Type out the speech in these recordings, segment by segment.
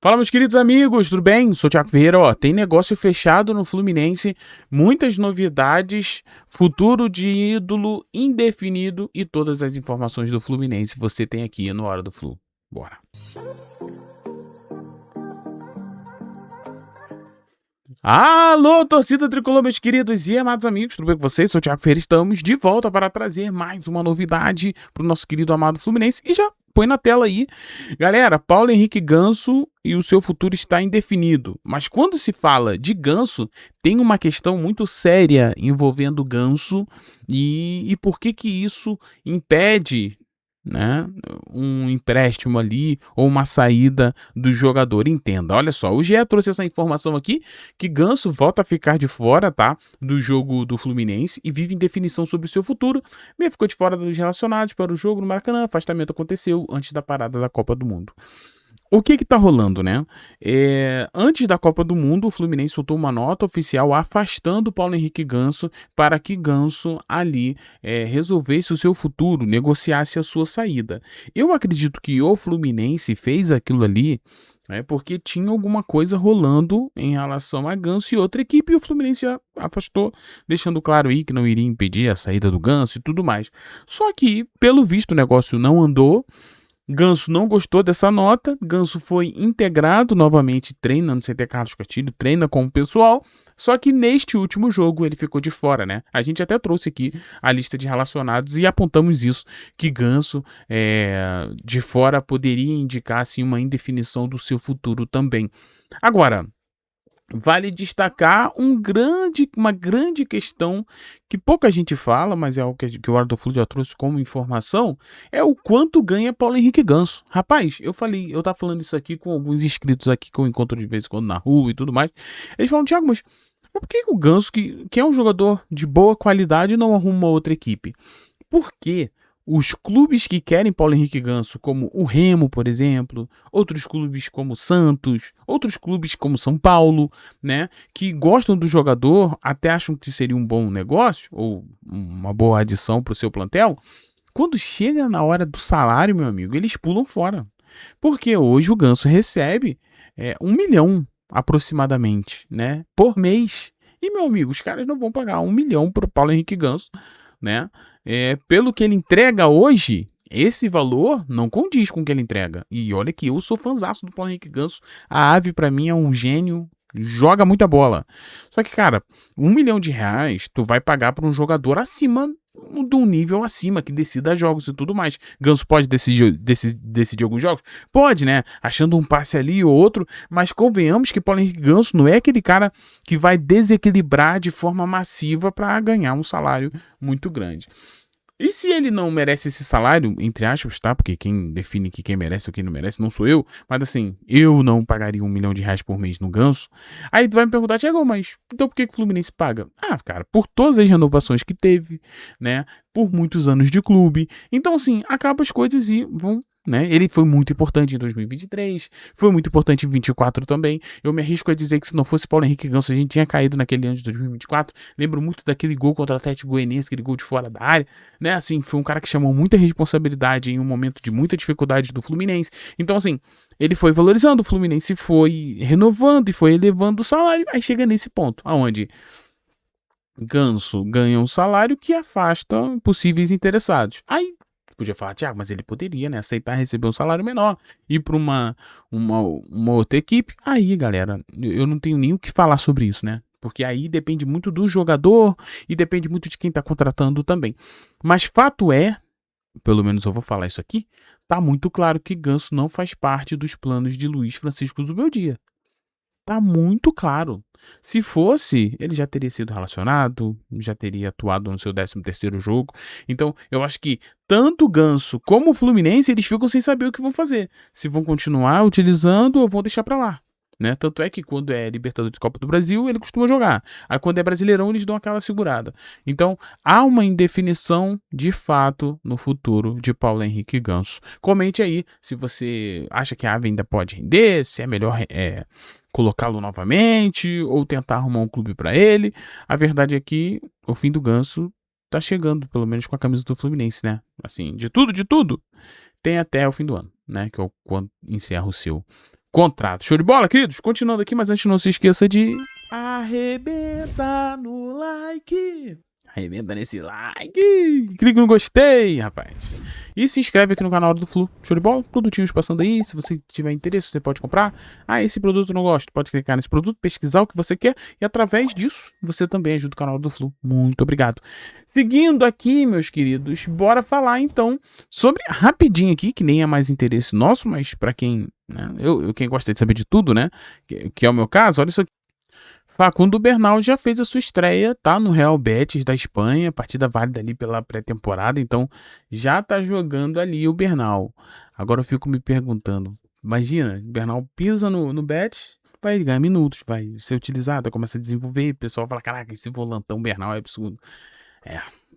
Fala, meus queridos amigos, tudo bem? Sou o Thiago Ferreira. Tem negócio fechado no Fluminense, muitas novidades, futuro de ídolo indefinido e todas as informações do Fluminense você tem aqui no Hora do Flu. Bora! Alô, torcida tricolor, meus queridos e amados amigos, tudo bem com vocês? Sou o Thiago Ferreira, estamos de volta para trazer mais uma novidade para o nosso querido amado Fluminense e já põe na tela aí. Galera, Paulo Henrique Ganso e o seu futuro está indefinido, mas quando se fala de Ganso, tem uma questão muito séria envolvendo Ganso e por que isso impede, né, um empréstimo ali ou uma saída do jogador. Entenda, olha só, o GE trouxe essa informação aqui, que Ganso volta a ficar de fora, tá, do jogo do Fluminense e vive indefinição sobre o seu futuro. Meia ficou de fora dos relacionados para o jogo no Maracanã, afastamento aconteceu antes da parada da Copa do Mundo. O que tá rolando, né? Antes da Copa do Mundo, o Fluminense soltou uma nota oficial afastando o Paulo Henrique Ganso para que Ganso ali resolvesse o seu futuro, negociasse a sua saída. Eu acredito que o Fluminense fez aquilo ali porque tinha alguma coisa rolando em relação a Ganso e outra equipe, e o Fluminense já afastou, deixando claro aí que não iria impedir a saída do Ganso e tudo mais. Só que, pelo visto, o negócio não andou. Ganso não gostou dessa nota, Ganso foi integrado novamente, treina no CT Carlos Castilho, treina com o pessoal, só que neste último jogo ele ficou de fora, né? A gente até trouxe aqui a lista de relacionados e apontamos isso, que Ganso de fora poderia indicar assim, uma indefinição do seu futuro também. Agora, vale destacar uma grande questão que pouca gente fala, mas é algo que o Hora do Flu já trouxe como informação, é o quanto ganha Paulo Henrique Ganso. Rapaz, eu tava falando isso aqui com alguns inscritos aqui que eu encontro de vez em quando na rua e tudo mais. Eles falam, Thiago, mas por que o Ganso, que é um jogador de boa qualidade, não arruma outra equipe? Por quê? Os clubes que querem Paulo Henrique Ganso, como o Remo, por exemplo, outros clubes como Santos, outros clubes como São Paulo, né, que gostam do jogador, até acham que seria um bom negócio ou uma boa adição para o seu plantel, quando chega na hora do salário, meu amigo, eles pulam fora. Porque hoje o Ganso recebe 1 milhão aproximadamente, né, por mês. E, meu amigo, os caras não vão pagar 1 milhão para o Paulo Henrique Ganso, né? Pelo que ele entrega hoje, esse valor não condiz com o que ele entrega. E olha que eu sou fãzaço do Paulo Henrique Ganso. A Ave, pra mim, é um gênio, joga muita bola. Só que, cara, 1 milhão de reais tu vai pagar para um jogador acima, de um nível acima, que decida jogos e tudo mais. Ganso pode decidir alguns jogos? Pode, né? Achando um passe ali ou outro, mas convenhamos que Paulo Henrique Ganso não é aquele cara que vai desequilibrar de forma massiva para ganhar um salário muito grande. E se ele não merece esse salário, entre aspas, tá? Porque quem define que quem merece ou quem não merece não sou eu. Mas assim, eu não pagaria 1 milhão de reais por mês no Ganso. Aí tu vai me perguntar, Thiago, mas então por que o Fluminense paga? Ah, cara, por todas as renovações que teve, né? Por muitos anos de clube. Então assim, acaba as coisas e vão, né? Ele foi muito importante em 2023, foi muito importante em 2024 também. Eu me arrisco a dizer que se não fosse Paulo Henrique Ganso, a gente tinha caído naquele ano de 2024. Lembro muito daquele gol contra o Atlético Goianiense, aquele gol de fora da área, né? Assim, foi um cara que chamou muita responsabilidade em um momento de muita dificuldade do Fluminense. Então, assim, ele foi valorizando, o Fluminense foi renovando e foi elevando o salário. Aí chega nesse ponto, aonde Ganso ganha um salário que afasta possíveis interessados. Aí podia falar, Thiago, mas ele poderia, né, aceitar receber um salário menor, ir para uma outra equipe. Aí, galera, eu não tenho nem o que falar sobre isso, né? Porque aí depende muito do jogador e depende muito de quem tá contratando também. Mas fato é, pelo menos eu vou falar isso aqui, tá muito claro que Ganso não faz parte dos planos de Luiz Francisco Zubeldia. Tá muito claro. Se fosse, ele já teria sido relacionado, já teria atuado no seu 13º jogo. Então, eu acho que tanto o Ganso como o Fluminense, eles ficam sem saber o que vão fazer. Se vão continuar utilizando ou vão deixar pra lá. Né? Tanto é que quando é Libertadores de Copa do Brasil, ele costuma jogar. Aí quando é Brasileirão, eles dão aquela segurada. Então, há uma indefinição de fato no futuro de Paulo Henrique Ganso. Comente aí se você acha que a Ave ainda pode render, se é melhor colocá-lo novamente ou tentar arrumar um clube para ele. A verdade é que o fim do Ganso tá chegando, pelo menos com a camisa do Fluminense, né? Assim, de tudo, tem até o fim do ano, né? Que é quando encerra o seu contrato. Show de bola, queridos? Continuando aqui, mas antes não se esqueça de arrebenta no like. Arrebenta nesse like. Clique no gostei, rapaz. E se inscreve aqui no canal do Flu. Show de bola? Produtinhos passando aí. Se você tiver interesse, você pode comprar. Ah, esse produto eu não gosto. Pode clicar nesse produto, pesquisar o que você quer. E através disso, você também ajuda o canal do Flu. Muito obrigado. Seguindo aqui, meus queridos, bora falar então sobre, rapidinho aqui, que nem é mais interesse nosso, mas para quem, né, quem gosta de saber de tudo, né, que é o meu caso, olha isso aqui. Facundo Bernal já fez a sua estreia, tá, no Real Betis da Espanha, partida válida ali pela pré-temporada, então já tá jogando ali o Bernal. Agora eu fico me perguntando, imagina, o Bernal pisa no Betis, vai ganhar minutos, vai ser utilizado, começa a desenvolver, o pessoal fala, caraca, esse volantão Bernal é absurdo.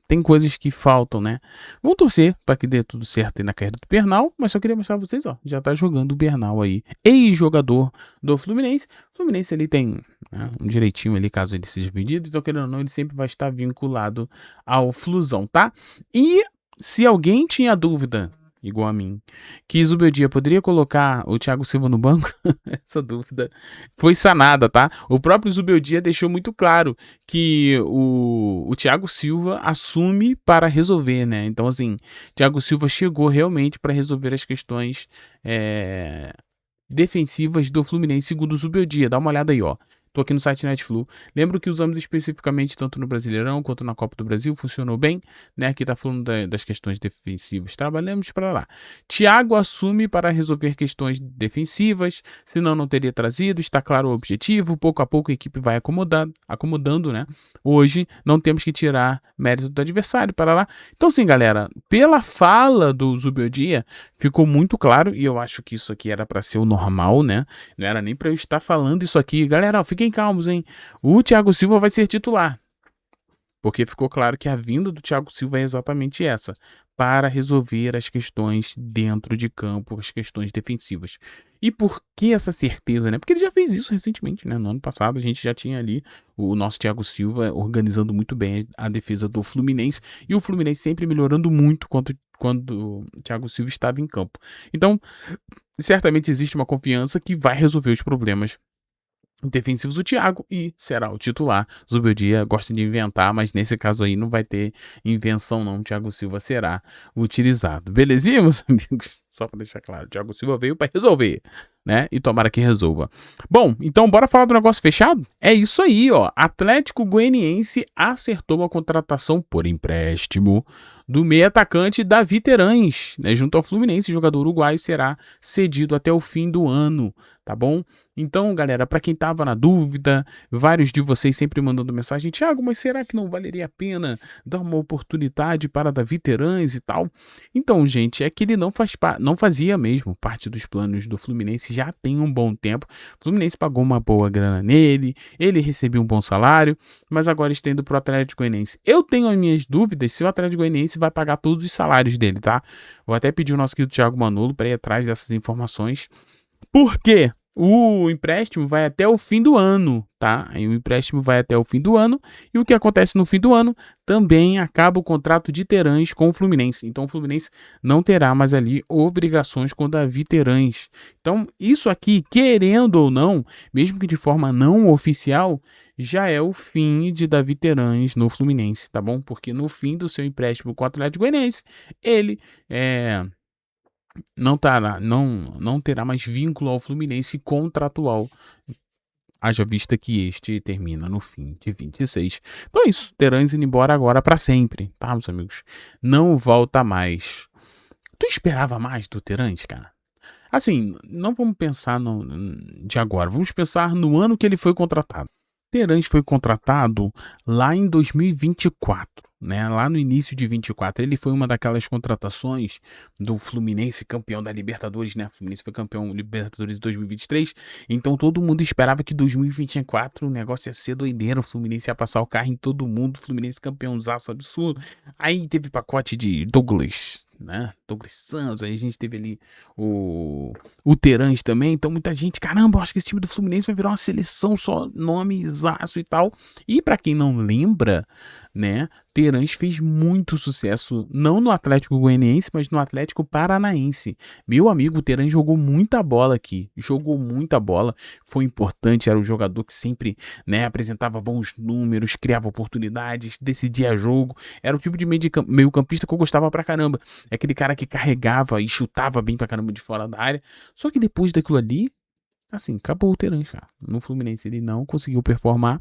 Tem coisas que faltam, né? Vamos torcer para que dê tudo certo aí na carreira do Bernal, mas só queria mostrar pra vocês, ó, já tá jogando o Bernal aí, ex-jogador do Fluminense. O Fluminense ali tem, né, um direitinho ali caso ele seja vendido, então querendo ou não, ele sempre vai estar vinculado ao Flusão, tá? E se alguém tinha dúvida, igual a mim, que Zubeldia poderia colocar o Thiago Silva no banco, essa dúvida foi sanada, tá? O próprio Zubeldia deixou muito claro que o Thiago Silva assume para resolver, né? Então, assim, Thiago Silva chegou realmente para resolver as questões defensivas do Fluminense, segundo o Zubeldia. Dá uma olhada aí, ó. Tô aqui no site Netflu. Lembro que usamos especificamente tanto no Brasileirão quanto na Copa do Brasil. Funcionou bem, né? Aqui tá falando das questões defensivas. Trabalhamos para lá. Thiago assume para resolver questões defensivas, senão não teria trazido. Está claro o objetivo. Pouco a pouco a equipe vai acomodando, né? Hoje não temos que tirar mérito do adversário para lá. Então, sim, galera, pela fala do Zubeldia, ficou muito claro, e eu acho que isso aqui era para ser o normal, né? Não era nem para eu estar falando isso aqui. Galera, fiquem calmos, hein? O Thiago Silva vai ser titular. Porque ficou claro que a vinda do Thiago Silva é exatamente essa, para resolver as questões dentro de campo, as questões defensivas. E por que essa certeza, né? Porque ele já fez isso recentemente, né? No ano passado a gente já tinha ali o nosso Thiago Silva organizando muito bem a defesa do Fluminense, e o Fluminense sempre melhorando muito quando o Thiago Silva estava em campo. Então, certamente existe uma confiança que vai resolver os problemas defensivos do Thiago e será o titular. Zubeldia gosta de inventar, mas nesse caso aí não vai ter invenção não, o Thiago Silva será utilizado. Belezinha, meus amigos? Só para deixar claro, o Thiago Silva veio para resolver, né? E tomara que resolva. Bom, então bora falar do negócio fechado? É isso aí, ó. Atlético Goianiense acertou a contratação por empréstimo do meio atacante Davi Terães, né? Junto ao Fluminense, o jogador uruguaio será cedido até o fim do ano, tá bom? Então, galera, para quem tava na dúvida, vários de vocês sempre mandando mensagem, Thiago, mas será que não valeria a pena dar uma oportunidade para Davi Terães e tal? Então, gente, é que ele não fazia mesmo parte dos planos do Fluminense já tem um bom tempo. O Fluminense pagou uma boa grana nele, ele recebeu um bom salário, mas agora está indo pro Atlético Goianiense. Eu tenho as minhas dúvidas se o Atlético Goianiense vai pagar todos os salários dele, tá? Vou até pedir o nosso querido Thiago Manolo para ir atrás dessas informações. Por quê? O empréstimo vai até o fim do ano, tá? Aí o empréstimo vai até o fim do ano, e o que acontece no fim do ano também acaba o contrato de Terães com o Fluminense. Então o Fluminense não terá mais ali obrigações com o Davi Terães. Então isso aqui, querendo ou não, mesmo que de forma não oficial, já é o fim de Davi Terães no Fluminense, tá bom? Porque no fim do seu empréstimo com o Atlético Goianiense, ele não terá mais vínculo ao Fluminense contratual, haja vista que este termina no fim de 26. Então é isso, Terães indo embora agora para sempre, tá, meus amigos? Não volta mais. Tu esperava mais do Terães, cara? Assim, não vamos pensar de agora, vamos pensar no ano que ele foi contratado. Terães foi contratado lá em 2024, né? Lá no início de 24, ele foi uma daquelas contratações do Fluminense, campeão da Libertadores, né? O Fluminense foi campeão da Libertadores em 2023, então todo mundo esperava que 2024 o negócio ia ser doideira, o Fluminense ia passar o carro em todo mundo, o Fluminense campeãozaço absurdo. Aí teve pacote de Douglas, né? Douglas Santos, aí a gente teve ali o Terãs também, então muita gente, caramba, eu acho que esse time do Fluminense vai virar uma seleção só, nome exaço e tal. E pra quem não lembra, né, Terãs fez muito sucesso, não no Atlético Goianiense, mas no Atlético Paranaense. Meu amigo, o Terãs jogou muita bola aqui, jogou muita bola, foi importante, era o jogador que sempre, né, apresentava bons números, criava oportunidades, decidia jogo, era o tipo de meio campista que eu gostava pra caramba. É aquele cara que carregava e chutava bem pra caramba de fora da área. Só que depois daquilo ali, assim, acabou o Terãs, cara. No Fluminense ele não conseguiu performar,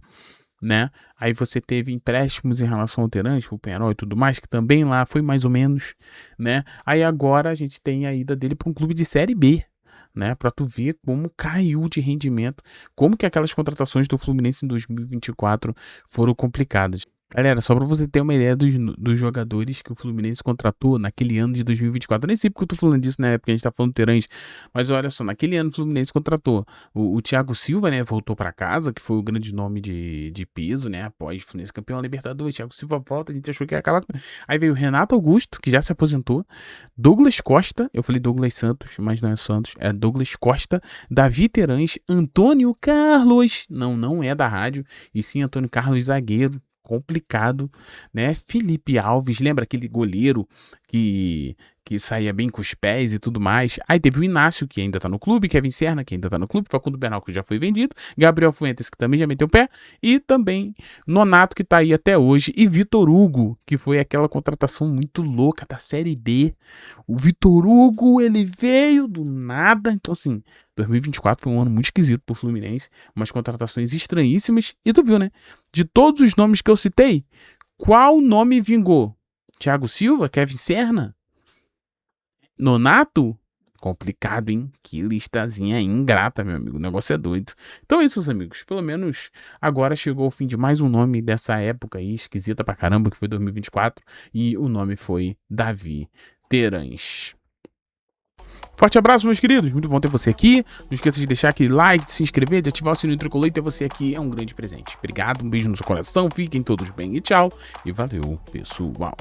né? Aí você teve empréstimos em relação ao Terãs, o Penharol e tudo mais, que também lá foi mais ou menos, né? Aí agora a gente tem a ida dele para um clube de Série B, né? Pra tu ver como caiu de rendimento, como que aquelas contratações do Fluminense em 2024 foram complicadas. Galera, só pra você ter uma ideia dos jogadores que o Fluminense contratou naquele ano de 2024. Eu nem sei porque eu tô falando disso na época, a gente tá falando do Terãs, mas olha só, naquele ano o Fluminense contratou o Thiago Silva, né, voltou pra casa, que foi o grande nome de peso, né, após o Fluminense campeão da Libertadores. Thiago Silva volta, a gente achou que ia acabar. Aí veio o Renato Augusto, que já se aposentou, Douglas Costa, eu falei Douglas Santos, mas não é Santos, é Douglas Costa, Davi Terãs, Antônio Carlos, não é da rádio, e sim Antônio Carlos zagueiro, complicado, né? Felipe Alves, lembra aquele goleiro que saía bem com os pés e tudo mais? Aí teve o Inácio, que ainda tá no clube, Kevin Serna, que ainda tá no clube, Facundo Bernal, que já foi vendido, Gabriel Fuentes, que também já meteu o pé, e também Nonato, que tá aí até hoje, e Vitor Hugo, que foi aquela contratação muito louca da Série D. O Vitor Hugo, ele veio do nada, então assim, 2024 foi um ano muito esquisito pro Fluminense, umas contratações estranhíssimas, e tu viu, né? De todos os nomes que eu citei, qual nome vingou? Thiago Silva? Kevin Serna? Nonato? Complicado, hein? Que listazinha ingrata, meu amigo. O negócio é doido. Então é isso, meus amigos. Pelo menos agora chegou o fim de mais um nome dessa época aí, esquisita pra caramba, que foi 2024. E o nome foi Davi Terãs. Forte abraço, meus queridos. Muito bom ter você aqui. Não esqueça de deixar aquele like, de se inscrever, de ativar o sininho tricolor, e ter você aqui é um grande presente. Obrigado, um beijo no seu coração. Fiquem todos bem e tchau. E valeu, pessoal.